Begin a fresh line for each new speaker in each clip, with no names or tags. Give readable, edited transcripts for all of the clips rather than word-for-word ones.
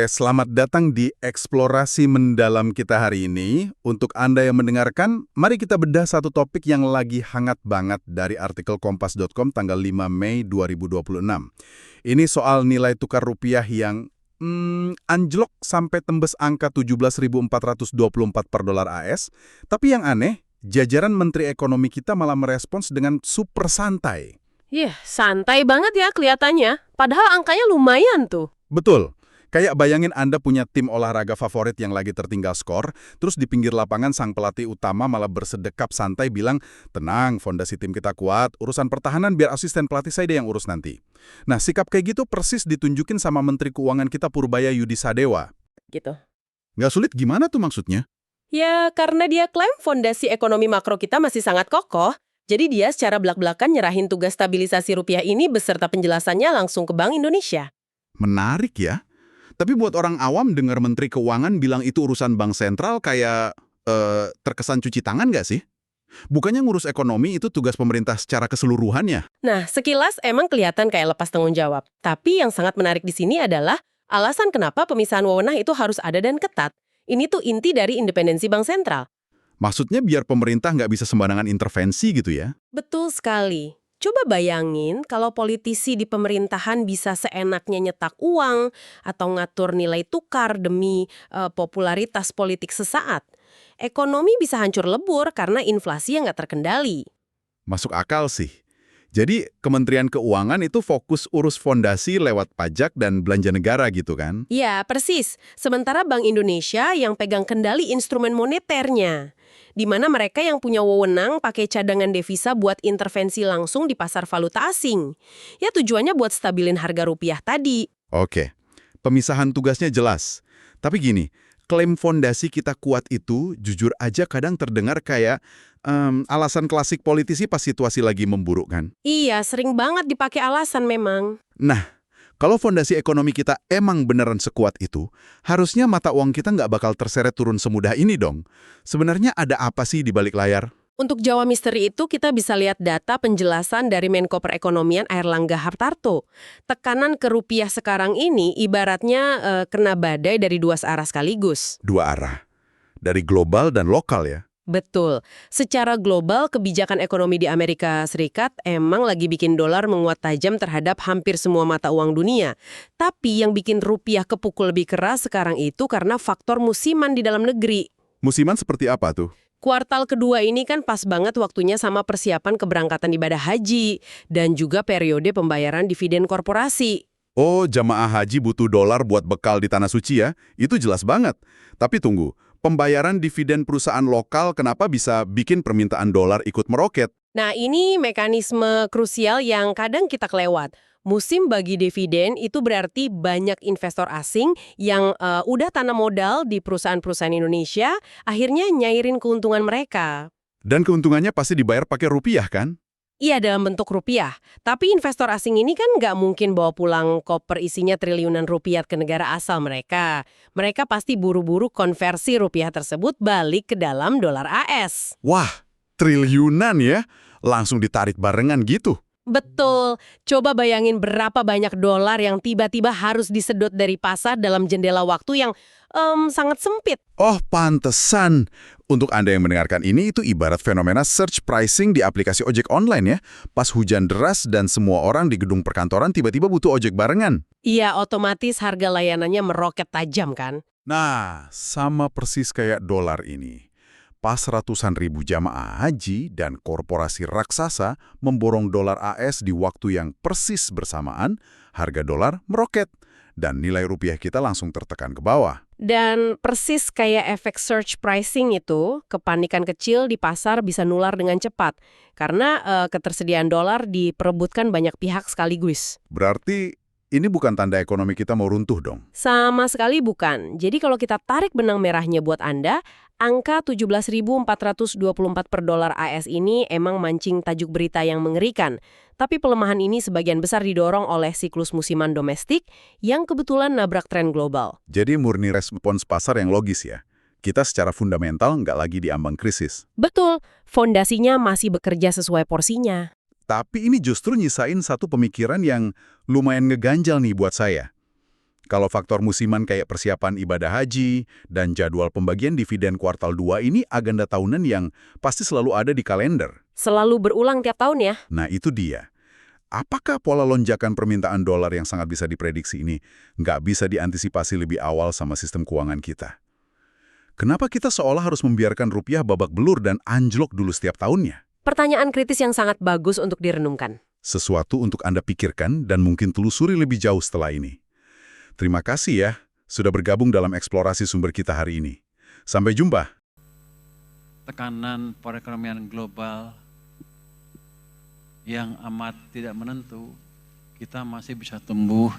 Selamat datang di eksplorasi mendalam kita hari ini. Untuk Anda yang mendengarkan, mari kita bedah satu topik yang lagi hangat banget dari artikel kompas.com tanggal 5 Mei 2026. Ini soal nilai tukar rupiah yang anjlok sampai tembus angka 17.424 per dolar AS. Tapi yang aneh, jajaran Menteri Ekonomi kita malah merespons dengan super santai.
Santai banget ya kelihatannya. Padahal angkanya lumayan tuh.
Betul. Kayak bayangin Anda punya tim olahraga favorit yang lagi tertinggal skor, terus di pinggir lapangan sang pelatih utama malah bersedekap santai bilang, tenang, fondasi tim kita kuat, urusan pertahanan biar asisten pelatih saya deh yang urus nanti. Nah, sikap kayak gitu persis ditunjukin sama Menteri Keuangan kita Purbaya Yudi Sadewa.
Gitu.
Nggak sulit gimana tuh maksudnya?
Ya, karena dia klaim fondasi ekonomi makro kita masih sangat kokoh, jadi dia secara belak-belakan nyerahin tugas stabilisasi rupiah ini beserta penjelasannya langsung ke Bank Indonesia.
Menarik ya. Tapi buat orang awam dengar Menteri Keuangan bilang itu urusan bank sentral kayak terkesan cuci tangan nggak sih? Bukannya ngurus ekonomi itu tugas pemerintah secara keseluruhannya?
Nah, sekilas emang kelihatan kayak lepas tanggung jawab. Tapi yang sangat menarik di sini adalah alasan kenapa pemisahan wewenang itu harus ada dan ketat. Ini tuh inti dari independensi bank sentral.
Maksudnya biar pemerintah nggak bisa sembarangan intervensi gitu ya?
Betul sekali. Coba bayangin kalau politisi di pemerintahan bisa seenaknya nyetak uang atau ngatur nilai tukar demi popularitas politik sesaat. Ekonomi bisa hancur lebur karena inflasi yang nggak terkendali.
Masuk akal sih. Jadi Kementerian Keuangan itu fokus urus fondasi lewat pajak dan belanja negara gitu kan?
Ya, persis. Sementara Bank Indonesia yang pegang kendali instrumen moneternya. Di mana mereka yang punya wewenang pakai cadangan devisa buat intervensi langsung di pasar valuta asing. Ya tujuannya buat stabilin harga rupiah tadi.
Oke, pemisahan tugasnya jelas. Tapi gini, klaim fondasi kita kuat itu jujur aja kadang terdengar kayak alasan klasik politisi pas situasi lagi memburuk kan?
Iya, sering banget dipakai alasan memang.
Nah, kalau fondasi ekonomi kita emang beneran sekuat itu, harusnya mata uang kita nggak bakal terseret turun semudah ini dong. Sebenarnya ada apa sih di balik layar?
Untuk jawab misteri itu, kita bisa lihat data penjelasan dari Menko Perekonomian Airlangga Hartarto. Tekanan ke rupiah sekarang ini ibaratnya kena badai dari dua arah sekaligus.
Dua arah. Dari global dan lokal ya.
Betul. Secara global, kebijakan ekonomi di Amerika Serikat emang lagi bikin dolar menguat tajam terhadap hampir semua mata uang dunia. Tapi yang bikin rupiah kepukul lebih keras sekarang itu karena faktor musiman di dalam negeri.
Musiman seperti apa tuh?
Kuartal kedua ini kan pas banget waktunya sama persiapan keberangkatan ibadah haji dan juga periode pembayaran dividen korporasi.
Oh, jamaah haji butuh dolar buat bekal di Tanah Suci ya? Itu jelas banget. Tapi tunggu, pembayaran dividen perusahaan lokal kenapa bisa bikin permintaan dolar ikut meroket?
Nah, ini mekanisme krusial yang kadang kita kelewat. Musim bagi dividen itu berarti banyak investor asing yang udah tanam modal di perusahaan-perusahaan Indonesia, akhirnya nyairin keuntungan mereka.
Dan keuntungannya pasti dibayar pakai rupiah kan?
Iya, dalam bentuk rupiah. Tapi investor asing ini kan nggak mungkin bawa pulang koper isinya triliunan rupiah ke negara asal mereka. Mereka pasti buru-buru konversi rupiah tersebut balik ke dalam dolar AS.
Wah, triliunan ya? Langsung ditarik barengan gitu.
Betul. Coba bayangin berapa banyak dolar yang tiba-tiba harus disedot dari pasar dalam jendela waktu yang sangat sempit.
Oh, pantesan. Untuk Anda yang mendengarkan ini, itu ibarat fenomena search pricing di aplikasi ojek online ya. Pas hujan deras dan semua orang di gedung perkantoran tiba-tiba butuh ojek barengan.
Iya, otomatis harga layanannya meroket tajam kan?
Nah, sama persis kayak dolar ini. Pas ratusan ribu jamaah haji dan korporasi raksasa memborong dolar AS di waktu yang persis bersamaan, harga dolar meroket dan nilai rupiah kita langsung tertekan ke bawah.
Dan persis kayak efek search pricing itu, kepanikan kecil di pasar bisa nular dengan cepat. Karena ketersediaan dolar diperebutkan banyak pihak sekaligus.
Berarti ini bukan tanda ekonomi kita mau runtuh dong?
Sama sekali bukan. Jadi kalau kita tarik benang merahnya buat Anda, angka 17.424 per dolar AS ini emang mancing tajuk berita yang mengerikan. Tapi pelemahan ini sebagian besar didorong oleh siklus musiman domestik yang kebetulan nabrak tren global.
Jadi murni respons pasar yang logis ya? Kita secara fundamental nggak lagi diambang krisis.
Betul, fondasinya masih bekerja sesuai porsinya.
Tapi ini justru nyisain satu pemikiran yang lumayan ngeganjal nih buat saya. Kalau faktor musiman kayak persiapan ibadah haji dan jadwal pembagian dividen kuartal 2 ini agenda tahunan yang pasti selalu ada di kalender.
Selalu berulang tiap tahun ya?
Nah, itu dia. Apakah pola lonjakan permintaan dolar yang sangat bisa diprediksi ini nggak bisa diantisipasi lebih awal sama sistem keuangan kita? Kenapa kita seolah harus membiarkan rupiah babak belur dan anjlok dulu setiap tahunnya?
Pertanyaan kritis yang sangat bagus untuk direnungkan.
Sesuatu untuk Anda pikirkan dan mungkin telusuri lebih jauh setelah ini. Terima kasih ya, sudah bergabung dalam eksplorasi sumber kita hari ini. Sampai jumpa.
Tekanan perekonomian global yang amat tidak menentu, kita masih bisa tumbuh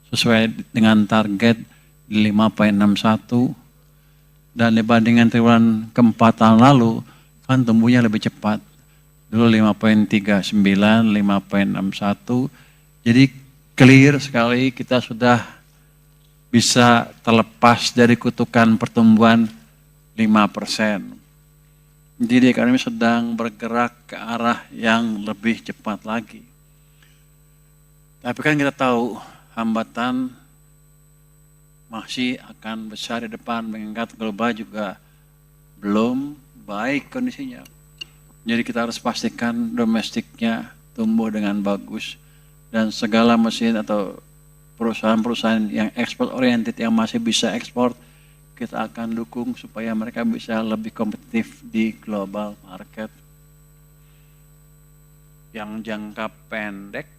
sesuai dengan target 5,61, dan dibandingkan triwulan keempat tahun lalu, kan tumbuhnya lebih cepat. Dulu 5,39, 5,61, jadi clear sekali kita sudah bisa terlepas dari kutukan pertumbuhan 5%. Jadi ekonomi sedang bergerak ke arah yang lebih cepat lagi. Tapi kan kita tahu hambatan masih akan besar di depan, mengingat global juga belum baik kondisinya. Jadi kita harus pastikan domestiknya tumbuh dengan bagus, dan segala mesin atau perusahaan-perusahaan yang ekspor oriented yang masih bisa ekspor, kita akan dukung supaya mereka bisa lebih kompetitif di global market. Yang jangka pendek,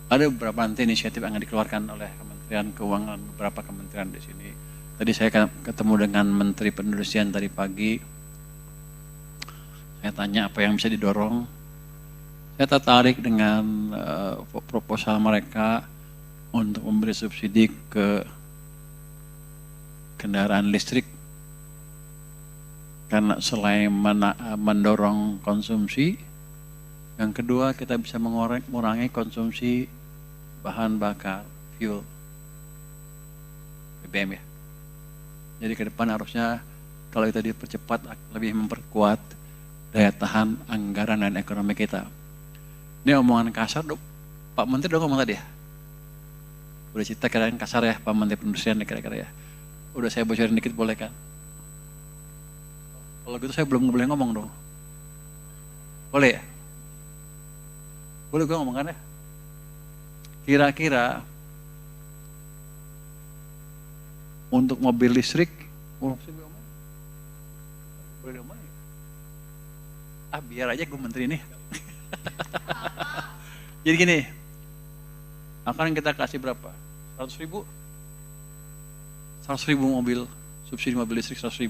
ada beberapa nanti inisiatif yang dikeluarkan oleh Kementerian Keuangan, beberapa kementerian di sini. Tadi saya ketemu dengan Menteri Perindustrian tadi pagi. Saya tanya apa yang bisa didorong. Saya tertarik dengan proposal mereka untuk memberi subsidi ke kendaraan listrik. Karena selain mendorong konsumsi, yang kedua kita bisa mengurangi konsumsi bahan bakar, fuel, BBM ya. Jadi ke depan harusnya kalau kita dipercepat lebih memperkuat daya tahan anggaran dan ekonomi kita. Ini omongan kasar, Pak Menteri udah ngomong tadi ya? Udah cerita kira-kira kasar ya, Pak Menteri Perindustrian kira-kira ya? Udah saya bocorin dikit boleh kan? Kalau gitu saya belum boleh ngomong dong. Boleh ya? Boleh gue ngomong kan ya? Kira-kira untuk mobil listrik, boleh diomong ya? Biar aja gue menteri ini. Jadi gini, akan kita kasih berapa? 100.000? 100.000 mobil, subsidi mobil listrik 100.000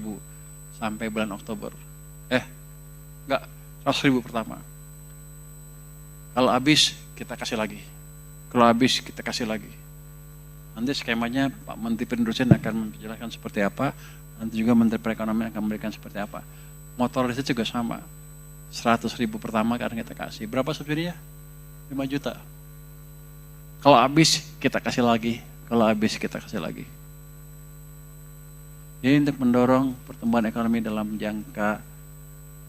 sampai bulan Oktober. Enggak, 100.000 pertama. Kalau habis, kita kasih lagi. Kalau habis, kita kasih lagi. Nanti skemanya Pak Menteri Perindustrian akan menjelaskan seperti apa, nanti juga Menteri Perekonomian akan memberikan seperti apa. Motor listrik juga sama. 100.000 pertama karena kita kasih. Berapa subsidinya? 5 juta. Kalau habis kita kasih lagi. Kalau habis kita kasih lagi. Jadi untuk mendorong pertumbuhan ekonomi dalam jangka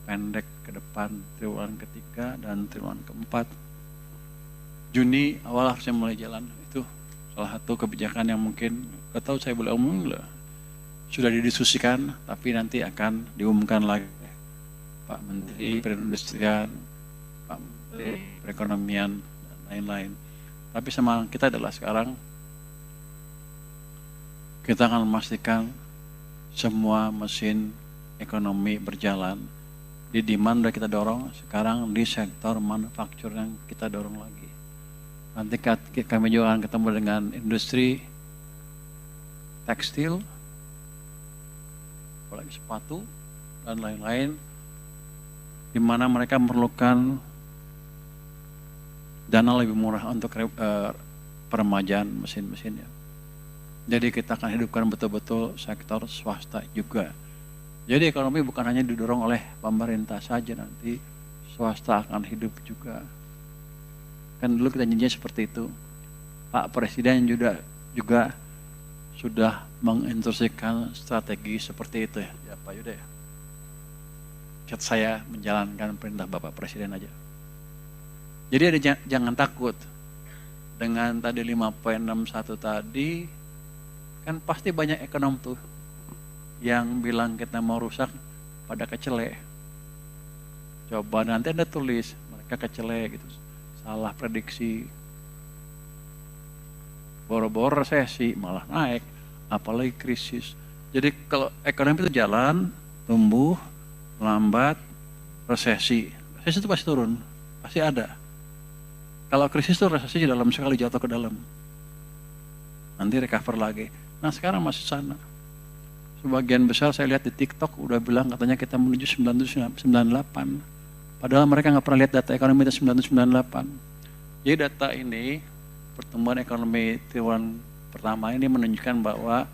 pendek ke depan, triwulan ketiga dan triwulan keempat. Juni awal harusnya mulai jalan. Itu salah satu kebijakan yang mungkin, gak tahu saya boleh omong lah. Sudah didiskusikan, tapi nanti akan diumumkan lagi. Pak Menteri Perindustrian, Pak Menteri Perekonomian, dan lain-lain. Tapi semangat kita adalah sekarang kita akan memastikan semua mesin ekonomi berjalan. Di demand udah kita dorong, sekarang di sektor manufaktur yang kita dorong lagi. Nanti kami juga akan ketemu dengan industri tekstil, apalagi sepatu, dan lain-lain, di mana mereka memerlukan dana lebih murah untuk peremajaan mesin-mesinnya. Jadi kita akan hidupkan betul-betul sektor swasta juga. Jadi ekonomi bukan hanya didorong oleh pemerintah saja, nanti swasta akan hidup juga. Kan dulu kita janjinya seperti itu. Pak Presiden juga sudah menginstruksikan strategi seperti itu ya Pak Yuda ya. Saya menjalankan perintah Bapak Presiden aja. Jadi jangan takut. dengan tadi 5,61 tadi, kan pasti banyak ekonom tuh yang bilang kita mau rusak pada kecele. Coba nanti Anda tulis, mereka kecele gitu, salah prediksi. Boro-boro resesi malah naik, apalagi krisis. Jadi kalau ekonomi itu jalan, tumbuh, lambat, resesi itu pasti turun, pasti ada. Kalau krisis itu resesi dalam sekali jatuh ke dalam, nanti recover lagi. Nah sekarang masih sana. Sebagian besar saya lihat di TikTok udah bilang katanya kita menuju 1998. Padahal mereka nggak pernah lihat data ekonomi di 1998. Jadi data ini, pertumbuhan ekonomi triwulan pertama ini menunjukkan bahwa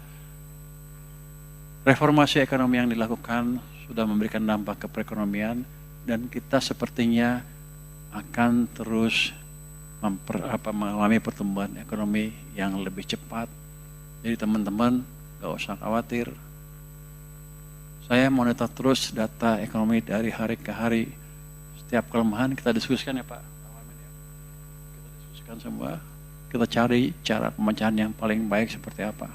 reformasi ekonomi yang dilakukan sudah memberikan dampak ke perekonomian dan kita sepertinya akan terus mengalami pertumbuhan ekonomi yang lebih cepat. Jadi teman-teman gak usah khawatir. Saya monitor terus data ekonomi dari hari ke hari. Setiap kelemahan kita diskusikan ya Pak. Kita diskusikan semua. Kita cari cara pemecahan yang paling baik seperti apa.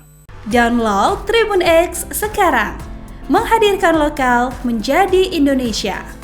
Download Tribun X sekarang. Menghadirkan lokal menjadi Indonesia.